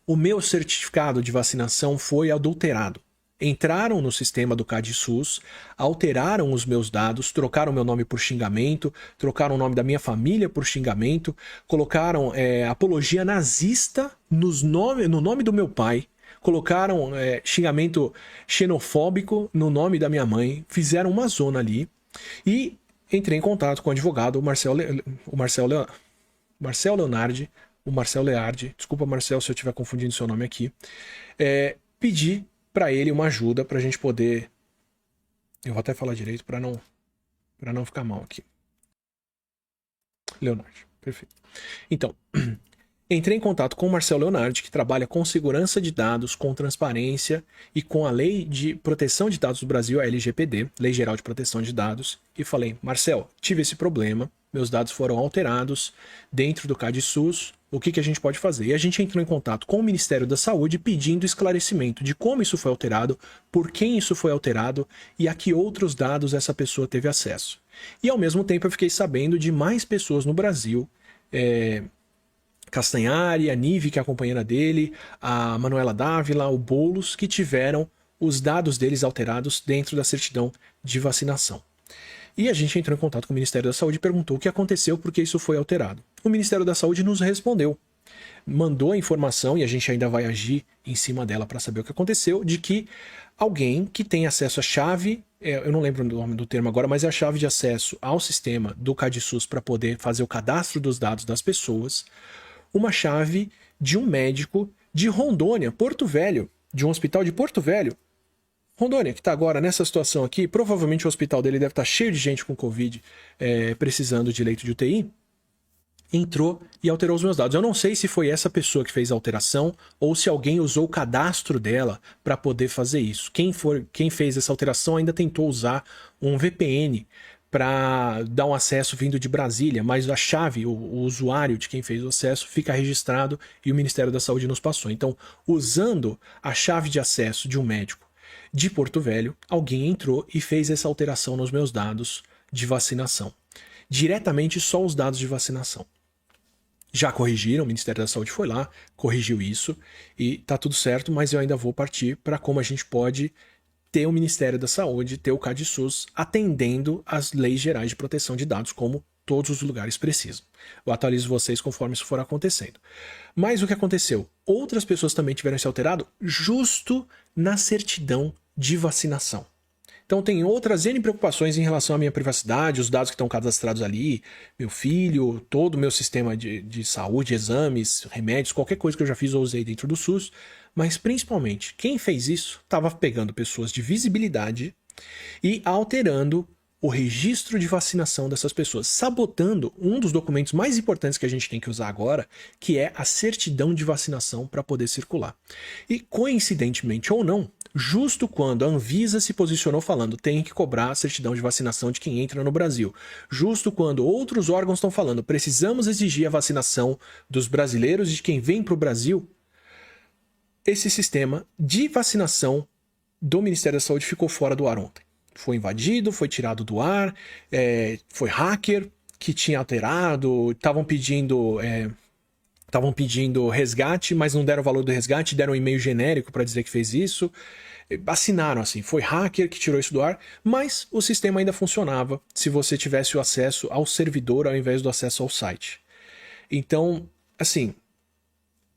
o meu certificado de vacinação foi adulterado. Entraram no sistema do CadSUS, alteraram os meus dados, trocaram meu nome por xingamento, trocaram o nome da minha família por xingamento, colocaram apologia nazista no nome do meu pai, colocaram xingamento xenofóbico no nome da minha mãe, fizeram uma zona ali e entrei em contato com o advogado Marcel Leardi, desculpa Marcel se eu estiver confundindo seu nome aqui, pedi para ele uma ajuda para a gente poder, eu vou até falar direito para não ficar mal aqui. Leonardi, perfeito. Então, entrei em contato com o Marcel Leonardi, que trabalha com segurança de dados, com transparência e com a Lei de Proteção de Dados do Brasil, a LGPD, Lei Geral de Proteção de Dados, e falei, Marcel, tive esse problema, meus dados foram alterados dentro do CadSUS, o que a gente pode fazer? E a gente entrou em contato com o Ministério da Saúde pedindo esclarecimento de como isso foi alterado, por quem isso foi alterado e a que outros dados essa pessoa teve acesso. E ao mesmo tempo eu fiquei sabendo de mais pessoas no Brasil, Castanhari, a Nive, que é a companheira dele, a Manuela Dávila, o Boulos, que tiveram os dados deles alterados dentro da certidão de vacinação. E a gente entrou em contato com o Ministério da Saúde e perguntou o que aconteceu, por que isso foi alterado. O Ministério da Saúde nos respondeu, mandou a informação, e a gente ainda vai agir em cima dela para saber o que aconteceu, de que alguém que tem acesso à chave, eu não lembro o nome do termo agora, mas é a chave de acesso ao sistema do CadSUS para poder fazer o cadastro dos dados das pessoas, uma chave de um médico de Rondônia, Porto Velho, de um hospital de Porto Velho, Rondônia, que está agora nessa situação aqui, provavelmente o hospital dele deve estar cheio de gente com Covid precisando de leito de UTI, entrou e alterou os meus dados. Eu não sei se foi essa pessoa que fez a alteração ou se alguém usou o cadastro dela para poder fazer isso. Quem fez essa alteração ainda tentou usar um VPN para dar um acesso vindo de Brasília, mas a chave, o usuário de quem fez o acesso fica registrado e o Ministério da Saúde nos passou. Então, usando a chave de acesso de um médico de Porto Velho, alguém entrou e fez essa alteração nos meus dados de vacinação. Diretamente só os dados de vacinação. Já corrigiram, o Ministério da Saúde foi lá, corrigiu isso e tá tudo certo, mas eu ainda vou partir para como a gente pode ter o Ministério da Saúde, ter o CadSUS atendendo às leis gerais de proteção de dados, como todos os lugares precisam. Eu atualizo vocês conforme isso for acontecendo. Mas o que aconteceu? Outras pessoas também tiveram esse alterado justo na certidão de vacinação. Então tem outras N preocupações em relação à minha privacidade, os dados que estão cadastrados ali, meu filho, todo o meu sistema de saúde, exames, remédios, qualquer coisa que eu já fiz ou usei dentro do SUS, mas principalmente quem fez isso estava pegando pessoas de visibilidade e alterando o registro de vacinação dessas pessoas, sabotando um dos documentos mais importantes que a gente tem que usar agora, que é a certidão de vacinação para poder circular. E coincidentemente ou não, justo quando a Anvisa se posicionou falando tem que cobrar a certidão de vacinação de quem entra no Brasil, justo quando outros órgãos estão falando precisamos exigir a vacinação dos brasileiros e de quem vem para o Brasil, esse sistema de vacinação do Ministério da Saúde ficou fora do ar ontem. Foi invadido, foi tirado do ar, foi hacker que tinha alterado, estavam pedindo resgate, mas não deram o valor do resgate, deram um e-mail genérico para dizer que fez isso. Assinaram assim, foi hacker que tirou isso do ar, mas o sistema ainda funcionava se você tivesse o acesso ao servidor ao invés do acesso ao site. Então, assim,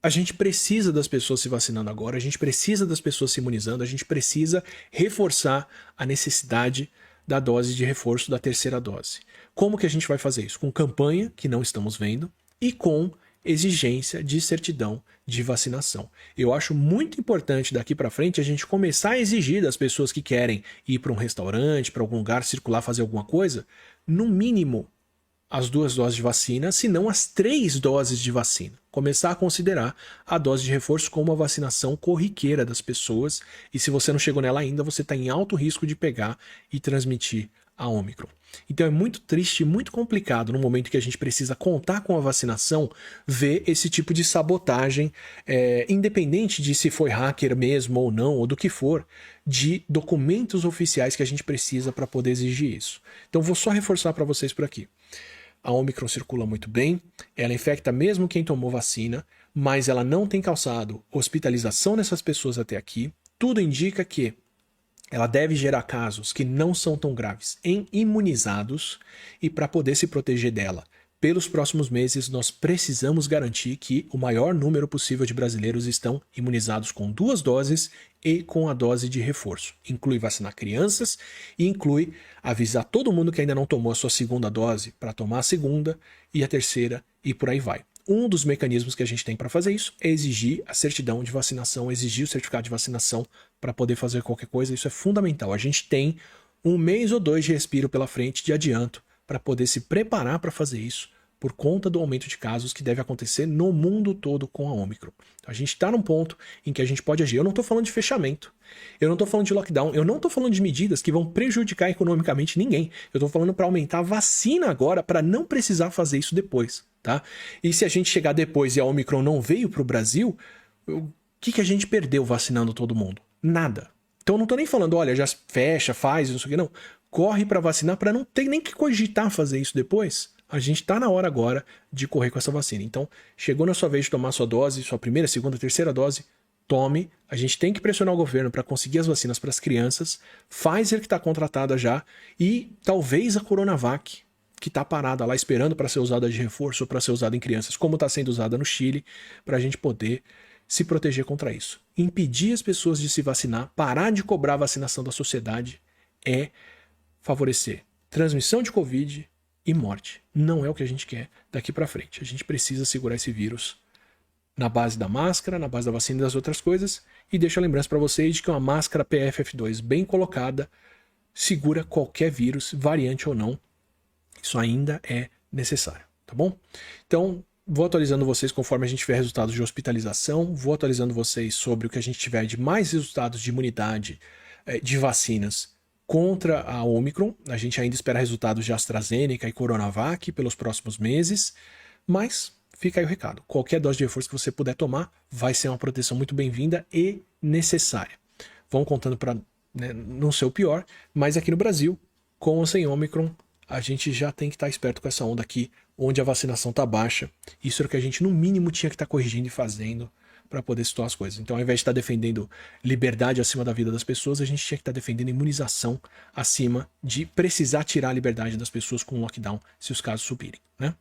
a gente precisa das pessoas se vacinando agora, a gente precisa das pessoas se imunizando, a gente precisa reforçar a necessidade da dose de reforço da terceira dose. Como que a gente vai fazer isso? Com campanha, que não estamos vendo, e com exigência de certidão de vacinação. Eu acho muito importante daqui para frente a gente começar a exigir das pessoas que querem ir para um restaurante, para algum lugar, circular, fazer alguma coisa, no mínimo as 2 doses de vacina, se não as 3 doses de vacina. Começar a considerar a dose de reforço como uma vacinação corriqueira das pessoas, e se você não chegou nela ainda, você está em alto risco de pegar e transmitir a Ômicron. Então é muito triste e muito complicado no momento que a gente precisa contar com a vacinação, ver esse tipo de sabotagem, independente de se foi hacker mesmo ou não, ou do que for, de documentos oficiais que a gente precisa para poder exigir isso. Então vou só reforçar para vocês por aqui. A Ômicron circula muito bem, ela infecta mesmo quem tomou vacina, mas ela não tem causado hospitalização nessas pessoas até aqui. Tudo indica que ela deve gerar casos que não são tão graves em imunizados, e para poder se proteger dela pelos próximos meses, nós precisamos garantir que o maior número possível de brasileiros estão imunizados com 2 doses e com a dose de reforço. Inclui vacinar crianças e inclui avisar todo mundo que ainda não tomou a sua segunda dose para tomar a segunda e a terceira e por aí vai. Um dos mecanismos que a gente tem para fazer isso é exigir a certidão de vacinação, exigir o certificado de vacinação para poder fazer qualquer coisa. Isso é fundamental. A gente tem 1 mês ou 2 de respiro pela frente, de adianto, para poder se preparar para fazer isso, por conta do aumento de casos que deve acontecer no mundo todo com a Ômicron. A gente está num ponto em que a gente pode agir. Eu não estou falando de fechamento, eu não estou falando de lockdown, eu não estou falando de medidas que vão prejudicar economicamente ninguém. Eu estou falando para aumentar a vacina agora, para não precisar fazer isso depois, tá? E se a gente chegar depois e a Ômicron não veio para o Brasil, o que a gente perdeu vacinando todo mundo? Nada. Então eu não estou nem falando, olha, já fecha, faz, não sei o que, não. Corre para vacinar para não ter nem que cogitar fazer isso depois. A gente está na hora agora de correr com essa vacina. Então, chegou na sua vez de tomar sua dose, sua primeira, segunda, terceira dose, tome. A gente tem que pressionar o governo para conseguir as vacinas para as crianças. Pfizer, que está contratada já, e talvez a Coronavac, que está parada lá esperando para ser usada de reforço ou para ser usada em crianças, como está sendo usada no Chile, para a gente poder se proteger contra isso. Impedir as pessoas de se vacinar, parar de cobrar a vacinação da sociedade, é favorecer transmissão de Covid e morte. Não é o que a gente quer daqui para frente. A gente precisa segurar esse vírus na base da máscara, na base da vacina e das outras coisas. E deixo a lembrança para vocês de que uma máscara PFF2 bem colocada segura qualquer vírus, variante ou não. Isso ainda é necessário, tá bom? Então, vou atualizando vocês conforme a gente tiver resultados de hospitalização, vou atualizando vocês sobre o que a gente tiver de mais resultados de imunidade de vacinas contra a Ômicron. A gente ainda espera resultados de AstraZeneca e Coronavac pelos próximos meses, mas fica aí o recado. Qualquer dose de reforço que você puder tomar vai ser uma proteção muito bem-vinda e necessária. Vão contando para não ser o pior, mas aqui no Brasil, com ou sem Ômicron, a gente já tem que estar esperto com essa onda aqui, onde a vacinação está baixa. Isso é o que a gente, no mínimo, tinha que estar corrigindo e fazendo para poder situar as coisas. Então, ao invés de estar defendendo liberdade acima da vida das pessoas, a gente tinha que estar defendendo imunização acima de precisar tirar a liberdade das pessoas com lockdown, se os casos subirem, né?